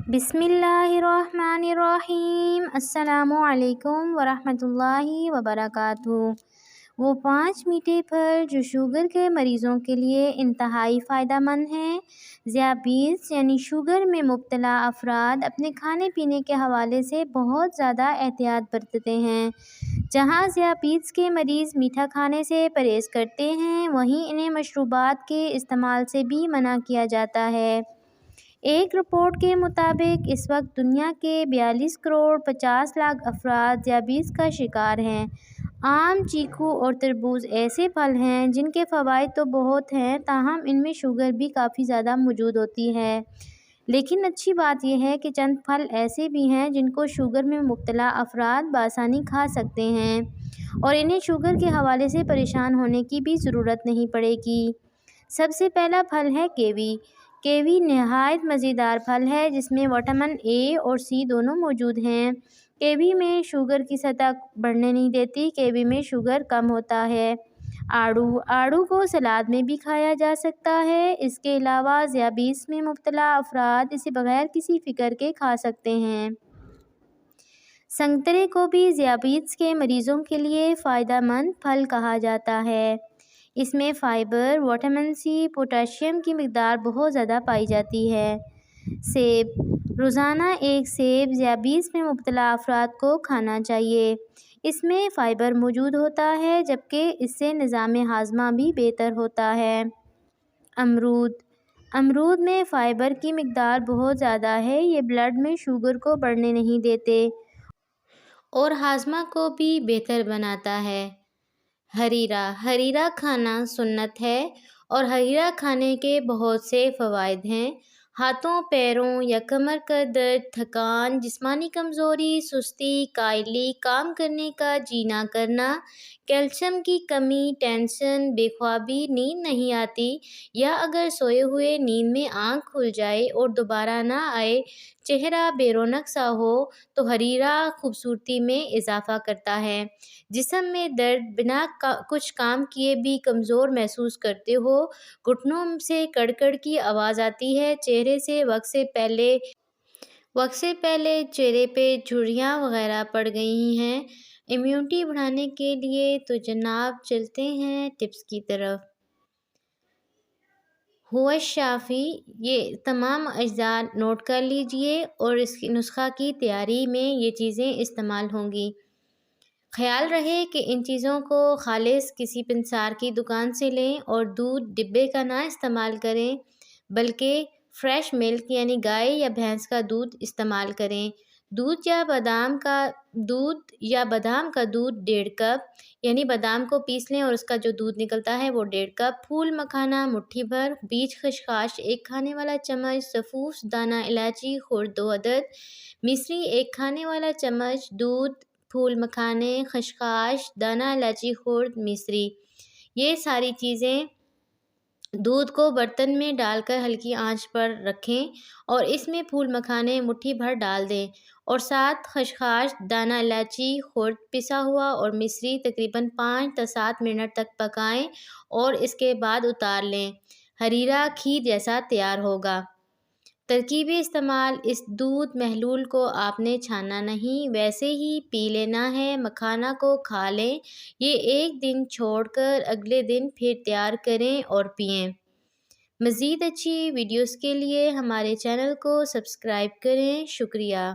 بسم اللہ الرحمن الرحیم۔ السلام علیکم ورحمۃ اللہ وبرکاتہ۔ وہ 5 میٹھے پھل جو شوگر کے مریضوں کے لیے انتہائی فائدہ مند ہیں۔ ذیابیطس یعنی شوگر میں مبتلا افراد اپنے کھانے پینے کے حوالے سے بہت زیادہ احتیاط برتتے ہیں۔ جہاں ذیابیطس کے مریض میٹھا کھانے سے پرہیز کرتے ہیں، وہیں انہیں مشروبات کے استعمال سے بھی منع کیا جاتا ہے۔ ایک رپورٹ کے مطابق اس وقت دنیا کے 42 کروڑ 50 لاکھ افراد ذیابیطس کا شکار ہیں۔ آم، چیکو اور تربوز ایسے پھل ہیں جن کے فوائد تو بہت ہیں، تاہم ان میں شوگر بھی کافی زیادہ موجود ہوتی ہے۔ لیکن اچھی بات یہ ہے کہ چند پھل ایسے بھی ہیں جن کو شوگر میں مبتلا افراد بآسانی کھا سکتے ہیں اور انہیں شوگر کے حوالے سے پریشان ہونے کی بھی ضرورت نہیں پڑے گی۔ سب سے پہلا پھل ہے کیوی۔ کیوی نہایت مزیدار پھل ہے جس میں وٹامن اے اور سی دونوں موجود ہیں۔ کیوی میں شوگر کی سطح بڑھنے نہیں دیتی، کیوی میں شوگر کم ہوتا ہے۔ آڑو کو سلاد میں بھی کھایا جا سکتا ہے۔ اس کے علاوہ ذیابیطس میں مبتلا افراد اسے بغیر کسی فکر کے کھا سکتے ہیں۔ سنترے کو بھی ذیابیطس کے مریضوں کے لیے فائدہ مند پھل کہا جاتا ہے۔ اس میں فائبر، وٹامن سی، پوٹاشیم کی مقدار بہت زیادہ پائی جاتی ہے۔ سیب۔ روزانہ ایک سیب ذیابیطس میں مبتلا افراد کو کھانا چاہیے۔ اس میں فائبر موجود ہوتا ہے جبکہ اس سے نظام ہاضمہ بھی بہتر ہوتا ہے۔ امرود میں فائبر کی مقدار بہت زیادہ ہے۔ یہ بلڈ میں شوگر کو بڑھنے نہیں دیتے اور ہاضمہ کو بھی بہتر بناتا ہے۔ ہریرا کھانا سنت ہے اور ہریرا کھانے کے بہت سے فوائد ہیں۔ ہاتھوں، پیروں یا کمر کا درد، تھکان، جسمانی کمزوری، سستی، کائلی، کام کرنے کا جی نہ کرنا، کیلشیم کی کمی، ٹینشن، بے خوابی، نیند نہیں آتی یا اگر سوئے ہوئے نیند میں آنکھ کھل جائے اور دوبارہ نہ آئے، چہرہ بے رونق سا ہو تو ہریرا خوبصورتی میں اضافہ کرتا ہے۔ جسم میں درد، بنا کچھ کام کیے بھی کمزور محسوس کرتے ہو، گھٹنوں سے کڑکڑ کی آواز آتی ہے، چہرے سے وقت سے پہلے چہرے پہ جھریاں وغیرہ پڑ گئی ہیں، امیونٹی بڑھانے کے لیے، تو جناب چلتے ہیں ٹپس کی طرف۔ ہوش شافی، یہ تمام اجزاء نوٹ کر لیجئے اور اس کی نسخہ کی تیاری میں یہ چیزیں استعمال ہوں گی۔ خیال رہے کہ ان چیزوں کو خالص کسی پنسار کی دکان سے لیں اور دودھ ڈبے کا نہ استعمال کریں بلکہ فریش ملک یعنی گائے یا بھینس کا دودھ استعمال کریں۔ دودھ یا بادام کا دودھ 1.5 کپ، یعنی بادام کو پیس لیں اور اس کا جو دودھ نکلتا ہے وہ 1.5 کپ۔ پھول مکھانا مٹھی بھر، بیج خشخاش 1 کھانے والا چمچ، سفوف دانہ الائچی خرد 2 عدد، مصری 1 کھانے والا چمچ، دودھ، پھول مکھانے، خشخاش، دانہ الائچی خرد، مصری، یہ ساری چیزیں دودھ کو برتن میں ڈال کر ہلکی آنچ پر رکھیں اور اس میں پھول مکھانے مٹھی بھر ڈال دیں اور ساتھ خشخاش، دانہ الائچی خرد پسا ہوا اور مصری تقریباً 5 تا 7 منٹ تک پکائیں اور اس کے بعد اتار لیں۔ ہریرا کھیر جیسا تیار ہوگا۔ ترکیب استعمال: اس دودھ محلول کو آپ نے چھاننا نہیں، ویسے ہی پی لینا ہے۔ مکھانا کو کھا لیں، یہ 1 دن چھوڑ کر اگلے دن پھر تیار کریں اور پئیں۔ مزید اچھی ویڈیوز کے لیے ہمارے چینل کو سبسکرائب کریں۔ شکریہ۔